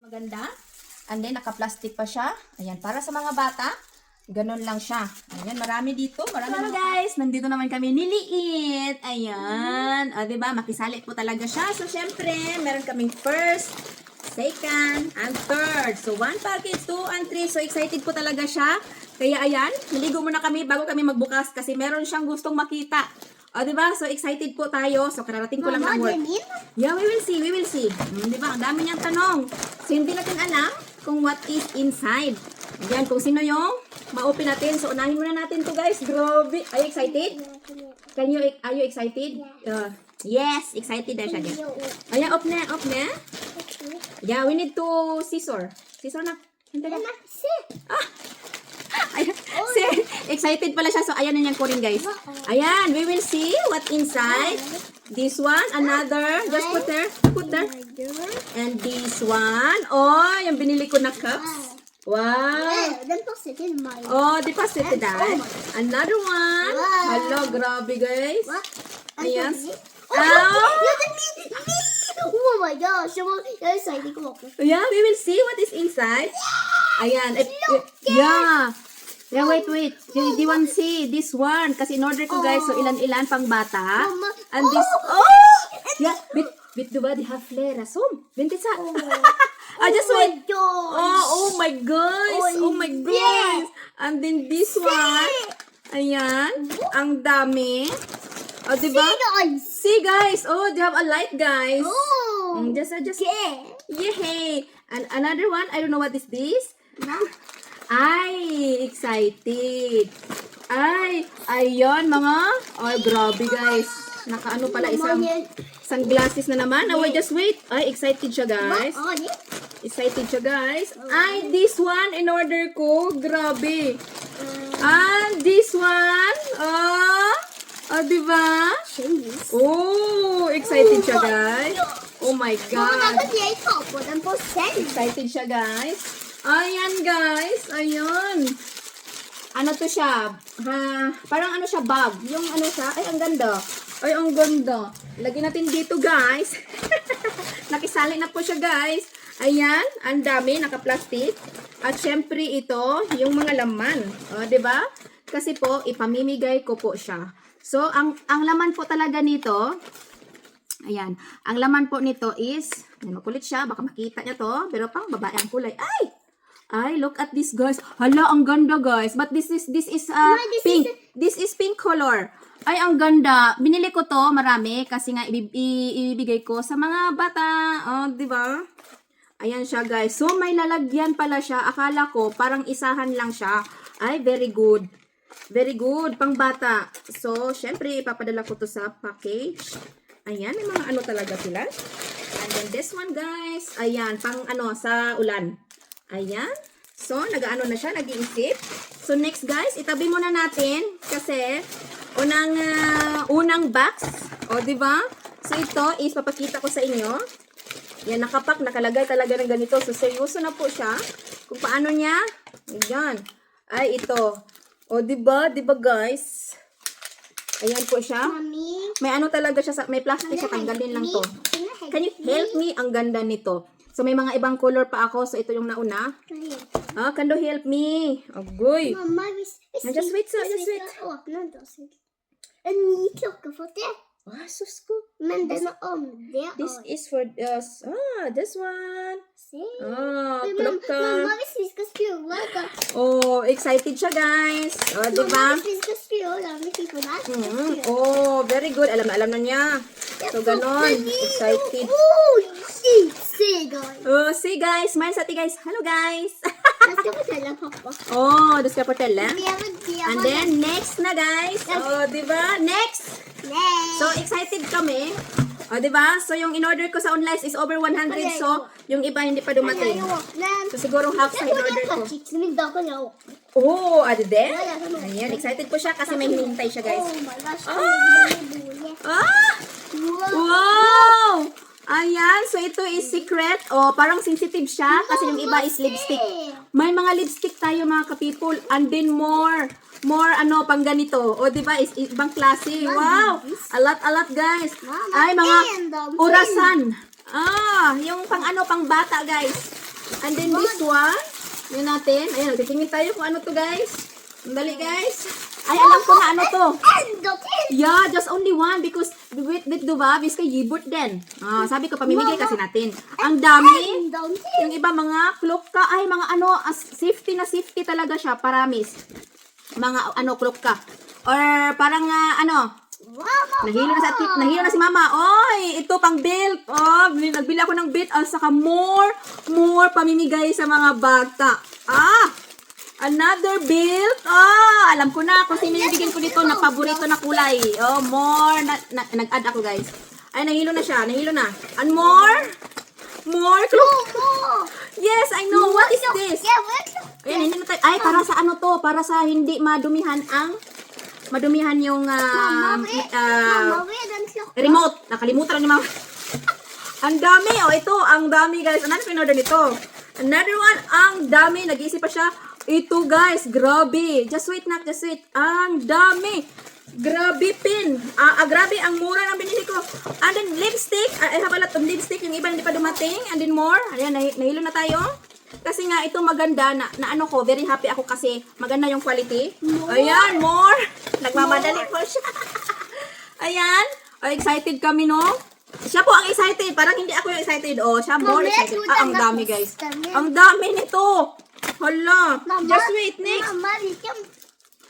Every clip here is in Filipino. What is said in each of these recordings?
Maganda. And then, naka-plastic pa siya. Ayan, para sa mga bata, ganun lang siya. Ayan, marami dito. Marami mga guys. Nandito naman kami niliit. Ayan. O, diba? Makisali po talaga siya. So, syempre, meron kaming first, second, and third. So, 1 package, 2, and 3. So, excited po talaga siya. Kaya, ayan, naligo muna kami bago kami magbukas kasi meron siyang gustong makita. O, diba? So, excited po tayo. So, kararating ko lang ng work. Yeah, we will see. We will see. Diba? Ang dami niyang tanong. So, hindi natin alam kung what is inside. Ayan, kung sino yung ma-open natin. So, unahin muna natin to guys. Grabe. Are you excited? Are you excited? Yes, excited na siya. Ayan, open na. Open na. Yeah, we need to scissor. Scissor na. Hindi na. Ah! Ayan. See, excited pala siya. So, ayan na niyang kunin, guys. Ayan, we will see what inside. This one, another. Just put there. Put there. And this one. Oh, yung binili ko na cups. Wow. Oh, deposited that. Another one. Hello, grabe, guys. Ayan. Oh my gosh, jag är excited ko. Yeah, we will see what is inside. Ayan. Yeah. Yeah, wait. Do you want to see this one? Kasi in order ko, guys, so ilan-ilan pang bata. And this, yeah, bit diba, they have flare. So, bintit sa. Just wait. Oh my gosh. Oh my gosh. And then this one. Ayan. Ang dami. Oh, diba? See, guys. Oh, they have a light, guys. Just. Yay. And another one. I don't know what is this. Ay, excited. Ay, ayun mga. Oh, grabe, guys. Nakaano pala isang sunglasses na naman. Oh, just wait. Ay, excited siya, guys. Excited siya, guys. Ay, this one in order ko. Grabe. And this one. Oh, diba? Oh, excited siya, guys. Oh my God. Excited siya, guys. Ayan, guys. Ayun. Ano to siya? Parang ano siya, bag. Yung ano siya. Ay, ang ganda. Ay, ang ganda. Lagyan natin dito, guys. Nakisali na po siya, guys. Ayan. Ang dami. Naka-plastic. At syempre ito, yung mga laman. O, diba? Kasi po, ipamimigay ko po siya. So, ang laman po talaga nito, ayan. Ang laman po nito is, makulit siya. Baka makita niya to. Pero pang babae ang kulay. Ay, look at this, guys. Hala, ang ganda, guys. But this is pink. This is pink color. Ay, ang ganda. Binili ko to, marami. Kasi nga, ibibigay ko sa mga bata. Oh, di ba? Ayan siya, guys. So, may lalagyan pala siya. Akala ko, parang isahan lang siya. Ay, very good. Very good. Pang bata. So, syempre, ipapadala ko to sa package. Ayan, may mga ano talaga sila. And then, this one, guys. Ayan, pang ano, sa ulan. Ayan. So, nag-ano na siya, nag-iisip. So, next guys, itabi muna natin kasi unang box. O, diba? So, ito is papakita ko sa inyo. Yan, nakapak, nakalagay talaga ng ganito. So, seryoso na po siya. Kung paano niya. Ayan. Ay, ito. O, diba? Diba, guys? Ayan po siya. May ano talaga siya, may plastic siya, tanggalin lang to. Can you help me? Ang ganda nito. So, may mga ibang color pa ako. So, ito yung nauna. Can you help me? Agoy. Mamma, Just wait. öppna då. En ny klocka för det. Susko. Men den är om. This is for us. This one. Men Klocka. mamma, visst vi ska skruva då. Oh, excited siya, guys. Diba? Mamma, visst vi ska skruva då. Vi ska på där. Oh, very good. Alam na niya. So, ganon. Excited. See, guys. See, guys. Smile sa ati, guys. Hello, guys. Jag ska fortälla pappa. Du ska fortella. And then, next na, guys. Diba? Next. So, excited kami. Diba? So, yung in-order ko sa online is over 100. So, yung iba hindi pa dumating. So, siguro half sa in-order ko. Adi din? Ayan, excited po siya kasi may hinihintay siya, guys. Wow! Ayan, so ito is secret. Parang sensitive siya kasi yung iba is lipstick. May mga lipstick tayo, mga ka-people. And then more pang ganito. Diba, is ibang klase. Wow! A lot, guys. Ay, mga orasan. Yung pang bata, guys. And then this one, yun natin. Ayan, titingin tayo kung ano to, guys. Dali, guys. Ay, alam ko na ano to. And the pin. Yeah, just only one because with diba, biska yibot din. Ah, sabi ko, pamimigay kasi natin. Ang dami. And the pin. Yung iba, mga clock ka. Ay, mga ano, safety na safety talaga siya. Paramis. Mga ano, clock ka. Or parang ano, Mama. nahilo na si mama. Oy, ito pang belt. Oh, nagbili ako ng belt. Saka more pamimigay sa mga bata. Another belt. Alam ko na kung sino yung bigyan ko dito na paborito na kulay. Oh, more. Nag-add ako, guys. Ay, nahilo na siya. Nahilo na. And more. More. Mama. Yes, I know. What is this? Yeah, wait. Ayan, hindi na tayo. Ay, para sa ano to? Para sa hindi madumihan yung Mama, wait. Don't you? remote. Nakalimutan lang ni mama. Ang dami. Oh, ito. Ang dami, guys. Ano pinorder nito? Another one. Ang dami. Nag-iisip pa siya. Ito, guys. Grabe. Just wait, nak. Just wait. Ang dami. Grabe, pin. Grabe. Ang mura ng binili ko. And then, lipstick. I have a lot of lipstick. Yung iba hindi pa dumating. And then more. Ayan, nahilo na tayo. Kasi nga, ito maganda. Na ano ko, very happy ako kasi maganda yung quality. Ayan, more. Nagmamadali po siya. Ayan. Excited kami, no? Siya po ang excited. Parang hindi ako yung excited. Oh, siya more excited. Ang dami, guys. Ang dami nito. Hala. Just wait, next. Mama, you can.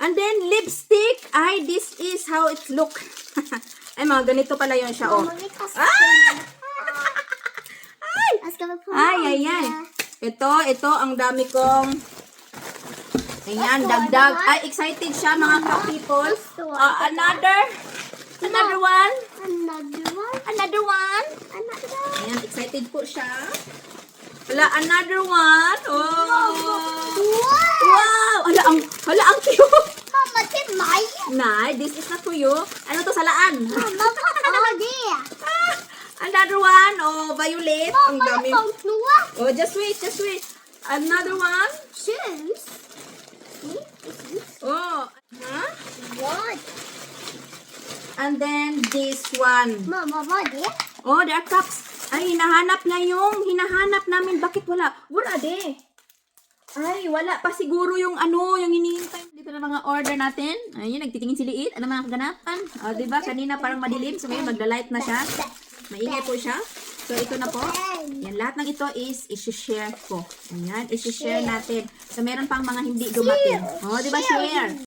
And then, lipstick. Ay, this is how it look. Ay, mga ganito pala yun siya, oh. Mama, we can. Ay! Let's go for Ay, ayan. Ito, ang dami kong... Ayan, dagdag. Ay, excited siya, mga ka-people. Another one. Another one. Another one. Another one. Ayan, excited po siya. Wala, another one. Oh. Wow! Hala, ang cute. Mama, take mine. Nay, this is not for you. Ano to, salaan? Mama, oh dear. Another one. Oh, violet. Ang Mama, dami. pangtuwa. Oh, just wait. Another one. Shoes. Oh, huh? What? And then this one. Mama, what dear? Oh, there are cups. Ay, hinahanap hinahanap namin. Bakit wala? Wala, de. Ay, wala pa siguro yung yung hinihintay. Dito na mga order natin. Ayun, nagtitingin si Liit. Ano mga kaganapan? O, diba? Kanina parang madilim. So, ngayon magla-light na siya. Maingay po siya. So, ito na po. Yan, lahat ng ito is isi-share ko. Ayan, isi-share natin. So, meron pang mga hindi dumating. O, diba, share?